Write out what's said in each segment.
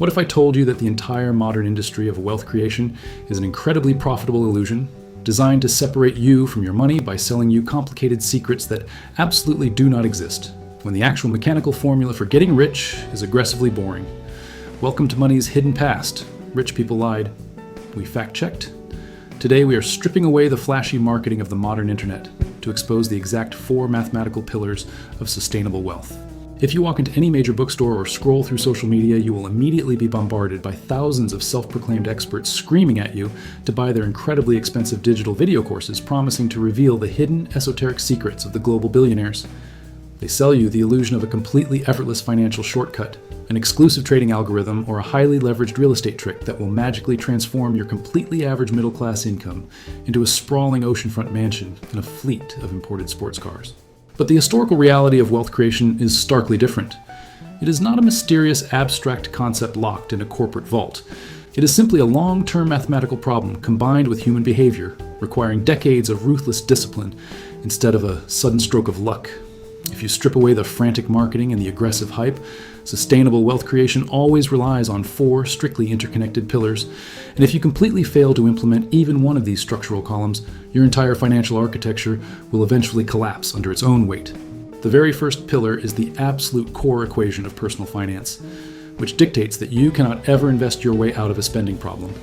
What if I told you that the entire modern industry of wealth creation is an incredibly profitable illusion designed to separate you from your money by selling you complicated secrets that absolutely do not exist, when the actual mechanical formula for getting rich is aggressively boring? Welcome to money's hidden past. Rich people lied. We fact-checked. Today we are stripping away the flashy marketing of the modern internet to expose the exact 4 mathematical pillars of sustainable wealth. If you walk into any major bookstore or scroll through social media, you will immediately be bombarded by thousands of self-proclaimed experts screaming at you to buy their incredibly expensive digital video courses promising to reveal the hidden esoteric secrets of the global billionaires. They sell you the illusion of a completely effortless financial shortcut, an exclusive trading algorithm, or a highly leveraged real estate trick that will magically transform your completely average middle-class income into a sprawling oceanfront mansion and a fleet of imported sports cars. But the historical reality of wealth creation is starkly different. It is not a mysterious, abstract concept locked in a corporate vault. It is simply a long-term mathematical problem combined with human behavior, requiring decades of ruthless discipline instead of a sudden stroke of luck. If you strip away the frantic marketing and the aggressive hype, sustainable wealth creation always relies on 4 strictly interconnected pillars, and if you completely fail to implement even one of these structural columns, your entire financial architecture will eventually collapse under its own weight. The very first pillar is the absolute core equation of personal finance, which dictates that you cannot ever invest your way out of a spending problem.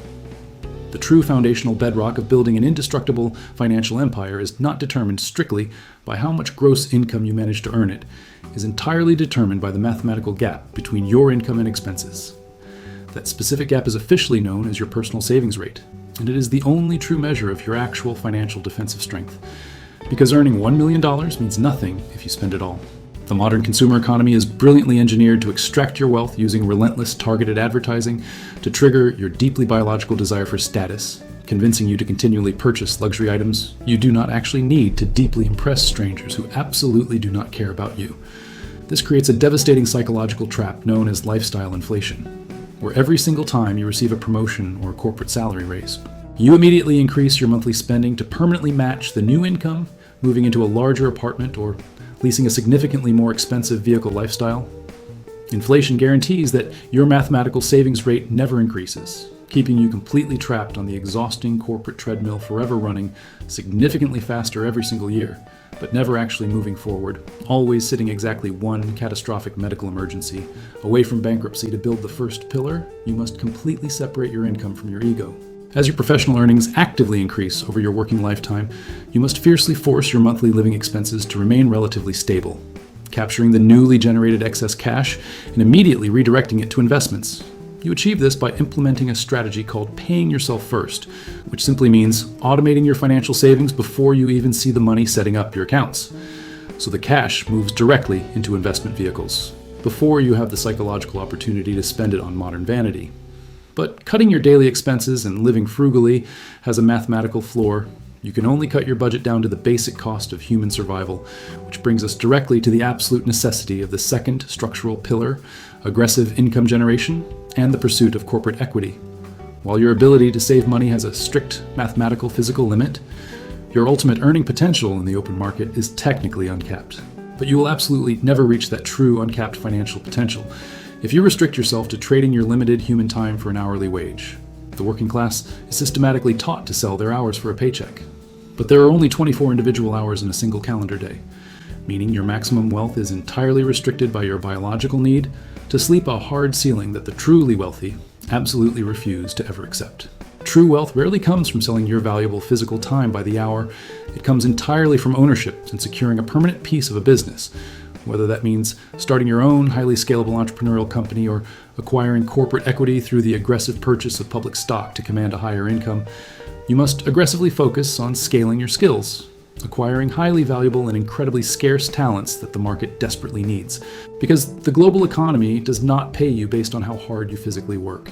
The true foundational bedrock of building an indestructible financial empire is not determined strictly by how much gross income you manage to earn. It is entirely determined by the mathematical gap between your income and expenses. That specific gap is officially known as your personal savings rate, and it is the only true measure of your actual financial defensive strength. Because earning $1 million means nothing if you spend it all. The modern consumer economy is brilliantly engineered to extract your wealth using relentless targeted advertising to trigger your deeply biological desire for status, convincing you to continually purchase luxury items you do not actually need to deeply impress strangers who absolutely do not care about you. This creates a devastating psychological trap known as lifestyle inflation, where every single time you receive a promotion or a corporate salary raise, you immediately increase your monthly spending to permanently match the new income, moving into a larger apartment or leasing a significantly more expensive vehicle lifestyle. Inflation guarantees that your mathematical savings rate never increases, keeping you completely trapped on the exhausting corporate treadmill, forever running significantly faster every single year, but never actually moving forward, always sitting exactly one catastrophic medical emergency away from bankruptcy. To build the first pillar, you must completely separate your income from your ego. As your professional earnings actively increase over your working lifetime, you must fiercely force your monthly living expenses to remain relatively stable, capturing the newly generated excess cash and immediately redirecting it to investments. You achieve this by implementing a strategy called paying yourself first, which simply means automating your financial savings before you even see the money setting up your accounts. So the cash moves directly into investment vehicles, before you have the psychological opportunity to spend it on modern vanity. But cutting your daily expenses and living frugally has a mathematical floor. You can only cut your budget down to the basic cost of human survival, which brings us directly to the absolute necessity of the second structural pillar, aggressive income generation, and the pursuit of corporate equity. While your ability to save money has a strict mathematical physical limit, your ultimate earning potential in the open market is technically uncapped. But you will absolutely never reach that true uncapped financial potential if you restrict yourself to trading your limited human time for an hourly wage. The working class is systematically taught to sell their hours for a paycheck. But there are only 24 individual hours in a single calendar day, meaning your maximum wealth is entirely restricted by your biological need to sleep a hard ceiling that the truly wealthy absolutely refuse to ever accept. True wealth rarely comes from selling your valuable physical time by the hour. It comes entirely from ownership and securing a permanent piece of a business, whether that means starting your own highly scalable entrepreneurial company or acquiring corporate equity through the aggressive purchase of public stock to command a higher income. You must aggressively focus on scaling your skills, acquiring highly valuable and incredibly scarce talents that the market desperately needs. Because the global economy does not pay you based on how hard you physically work.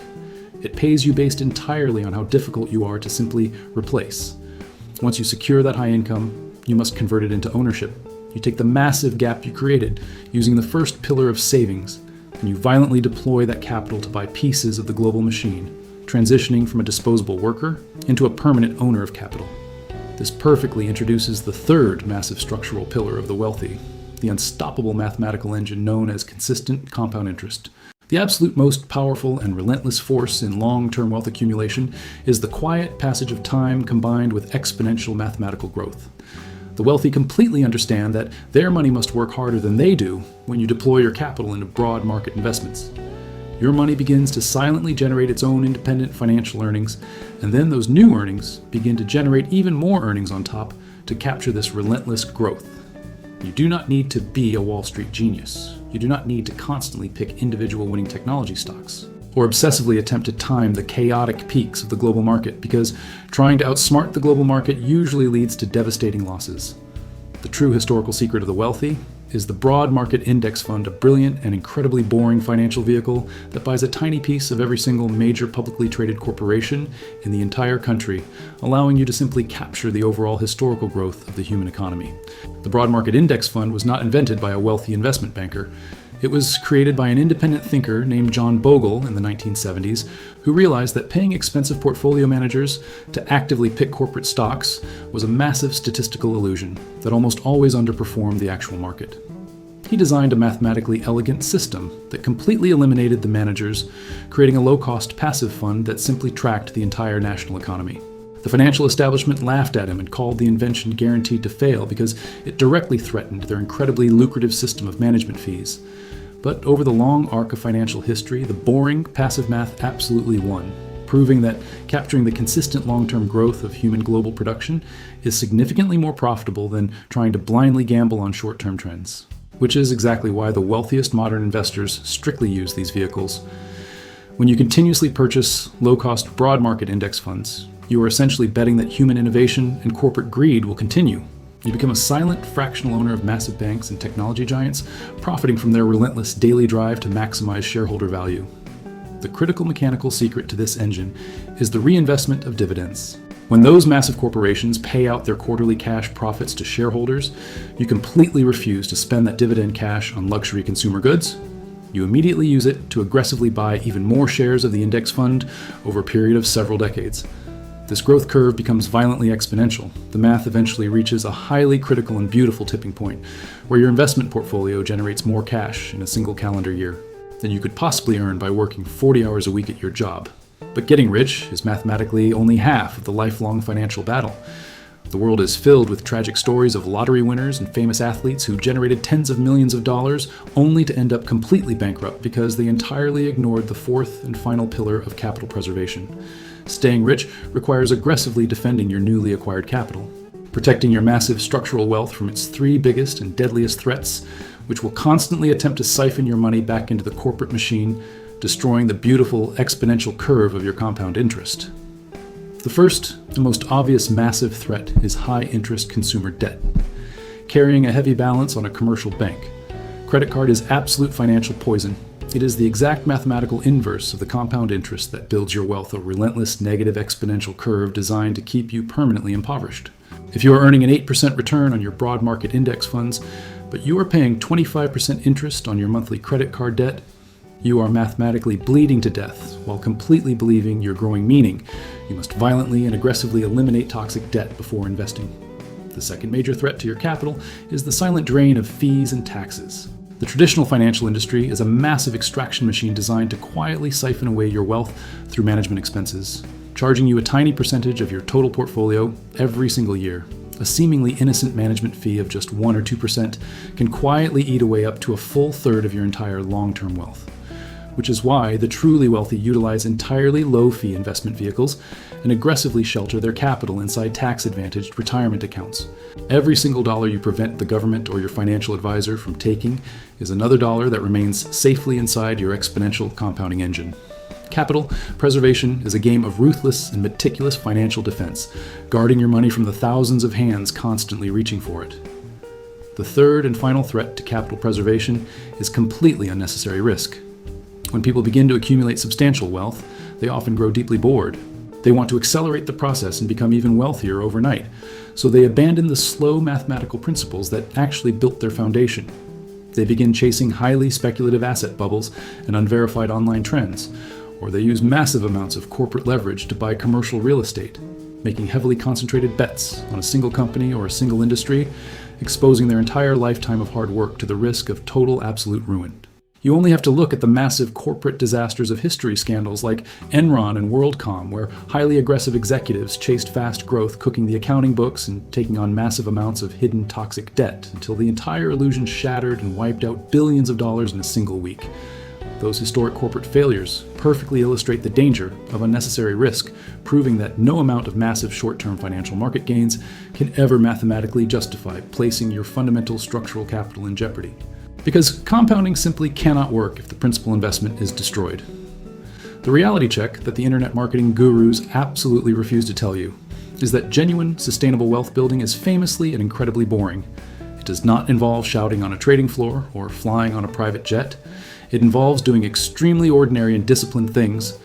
It pays you based entirely on how difficult you are to simply replace. Once you secure that high income, you must convert it into ownership. You take the massive gap you created using the first pillar of savings, and you violently deploy that capital to buy pieces of the global machine, transitioning from a disposable worker into a permanent owner of capital. This perfectly introduces the third massive structural pillar of the wealthy, the unstoppable mathematical engine known as consistent compound interest. The absolute most powerful and relentless force in long-term wealth accumulation is the quiet passage of time combined with exponential mathematical growth. The wealthy completely understand that their money must work harder than they do when you deploy your capital into broad market investments. Your money begins to silently generate its own independent financial earnings, and then those new earnings begin to generate even more earnings on top to capture this relentless growth. You do not need to be a Wall Street genius. You do not need to constantly pick individual winning technology stocks, or obsessively attempt to time the chaotic peaks of the global market, because trying to outsmart the global market usually leads to devastating losses. The true historical secret of the wealthy is the broad market index fund, a brilliant and incredibly boring financial vehicle that buys a tiny piece of every single major publicly traded corporation in the entire country, allowing you to simply capture the overall historical growth of the human economy. The broad market index fund was not invented by a wealthy investment banker. It was created by an independent thinker named John Bogle in the 1970s, who realized that paying expensive portfolio managers to actively pick corporate stocks was a massive statistical illusion that almost always underperformed the actual market. He designed a mathematically elegant system that completely eliminated the managers, creating a low-cost passive fund that simply tracked the entire national economy. The financial establishment laughed at him and called the invention guaranteed to fail because it directly threatened their incredibly lucrative system of management fees. But over the long arc of financial history, the boring, passive math absolutely won, proving that capturing the consistent long-term growth of human global production is significantly more profitable than trying to blindly gamble on short-term trends. Which is exactly why the wealthiest modern investors strictly use these vehicles. When you continuously purchase low-cost broad market index funds, you are essentially betting that human innovation and corporate greed will continue. You become a silent, fractional owner of massive banks and technology giants, profiting from their relentless daily drive to maximize shareholder value. The critical mechanical secret to this engine is the reinvestment of dividends. When those massive corporations pay out their quarterly cash profits to shareholders, you completely refuse to spend that dividend cash on luxury consumer goods. You immediately use it to aggressively buy even more shares of the index fund over a period of several decades. This growth curve becomes violently exponential. The math eventually reaches a highly critical and beautiful tipping point, where your investment portfolio generates more cash in a single calendar year than you could possibly earn by working 40 hours a week at your job. But getting rich is mathematically only half of the lifelong financial battle. The world is filled with tragic stories of lottery winners and famous athletes who generated tens of millions of dollars only to end up completely bankrupt because they entirely ignored the fourth and final pillar of capital preservation. Staying rich requires aggressively defending your newly acquired capital, protecting your massive structural wealth from its three biggest and deadliest threats, which will constantly attempt to siphon your money back into the corporate machine, destroying the beautiful exponential curve of your compound interest. The first and most obvious massive threat is high-interest consumer debt. Carrying a heavy balance on a commercial bank. Credit card is absolute financial poison. It is the exact mathematical inverse of the compound interest that builds your wealth, a relentless negative exponential curve designed to keep you permanently impoverished. If you are earning an 8% return on your broad market index funds, but you are paying 25% interest on your monthly credit card debt, you are mathematically bleeding to death while completely believing your growing meaning. You must violently and aggressively eliminate toxic debt before investing. The second major threat to your capital is the silent drain of fees and taxes. The traditional financial industry is a massive extraction machine designed to quietly siphon away your wealth through management expenses, charging you a tiny percentage of your total portfolio every single year. A seemingly innocent management fee of just 1 or 2% can quietly eat away up to a full third of your entire long-term wealth. Which is why the truly wealthy utilize entirely low-fee investment vehicles and aggressively shelter their capital inside tax-advantaged retirement accounts. Every single dollar you prevent the government or your financial advisor from taking is another dollar that remains safely inside your exponential compounding engine. Capital preservation is a game of ruthless and meticulous financial defense, guarding your money from the thousands of hands constantly reaching for it. The third and final threat to capital preservation is completely unnecessary risk. When people begin to accumulate substantial wealth, they often grow deeply bored. They want to accelerate the process and become even wealthier overnight, so they abandon the slow mathematical principles that actually built their foundation. They begin chasing highly speculative asset bubbles and unverified online trends, or they use massive amounts of corporate leverage to buy commercial real estate, making heavily concentrated bets on a single company or a single industry, exposing their entire lifetime of hard work to the risk of total absolute ruin. You only have to look at the massive corporate disasters of history scandals like Enron and WorldCom, where highly aggressive executives chased fast growth, cooking the accounting books and taking on massive amounts of hidden toxic debt until the entire illusion shattered and wiped out billions of dollars in a single week. Those historic corporate failures perfectly illustrate the danger of unnecessary risk, proving that no amount of massive short-term financial market gains can ever mathematically justify placing your fundamental structural capital in jeopardy. Because compounding simply cannot work if the principal investment is destroyed. The reality check that the internet marketing gurus absolutely refuse to tell you is that genuine, sustainable wealth building is famously and incredibly boring. It does not involve shouting on a trading floor or flying on a private jet. It involves doing extremely ordinary and disciplined things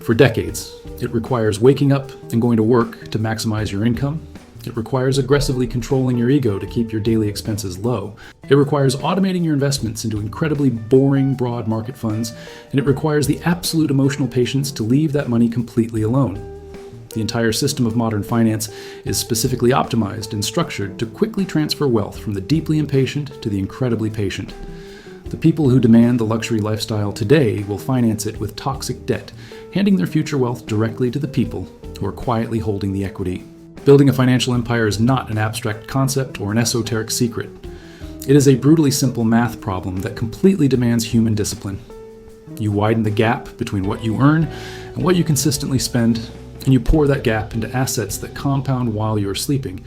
for decades. It requires waking up and going to work to maximize your income. It requires aggressively controlling your ego to keep your daily expenses low. It requires automating your investments into incredibly boring, broad market funds. And it requires the absolute emotional patience to leave that money completely alone. The entire system of modern finance is specifically optimized and structured to quickly transfer wealth from the deeply impatient to the incredibly patient. The people who demand the luxury lifestyle today will finance it with toxic debt, handing their future wealth directly to the people who are quietly holding the equity. Building a financial empire is not an abstract concept or an esoteric secret. It is a brutally simple math problem that completely demands human discipline. You widen the gap between what you earn and what you consistently spend, and you pour that gap into assets that compound while you are sleeping.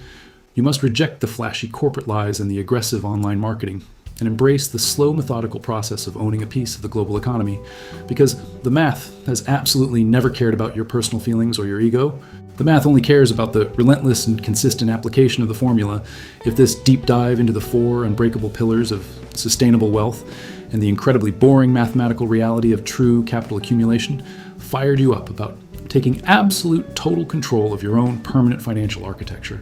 You must reject the flashy corporate lies and the aggressive online marketing, and embrace the slow, methodical process of owning a piece of the global economy, because the math has absolutely never cared about your personal feelings or your ego. The math only cares about the relentless and consistent application of the formula. If this deep dive into the 4 unbreakable pillars of sustainable wealth and the incredibly boring mathematical reality of true capital accumulation fired you up about taking absolute total control of your own permanent financial architecture,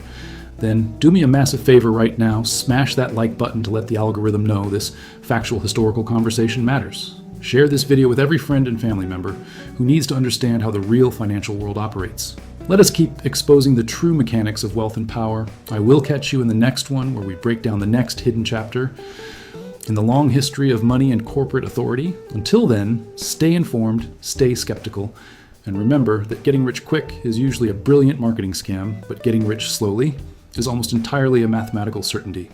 then do me a massive favor right now, smash that like button to let the algorithm know this factual historical conversation matters. Share this video with every friend and family member who needs to understand how the real financial world operates. Let us keep exposing the true mechanics of wealth and power. I will catch you in the next one where we break down the next hidden chapter in the long history of money and corporate authority. Until then, stay informed, stay skeptical, and remember that getting rich quick is usually a brilliant marketing scam, but getting rich slowly is almost entirely a mathematical certainty.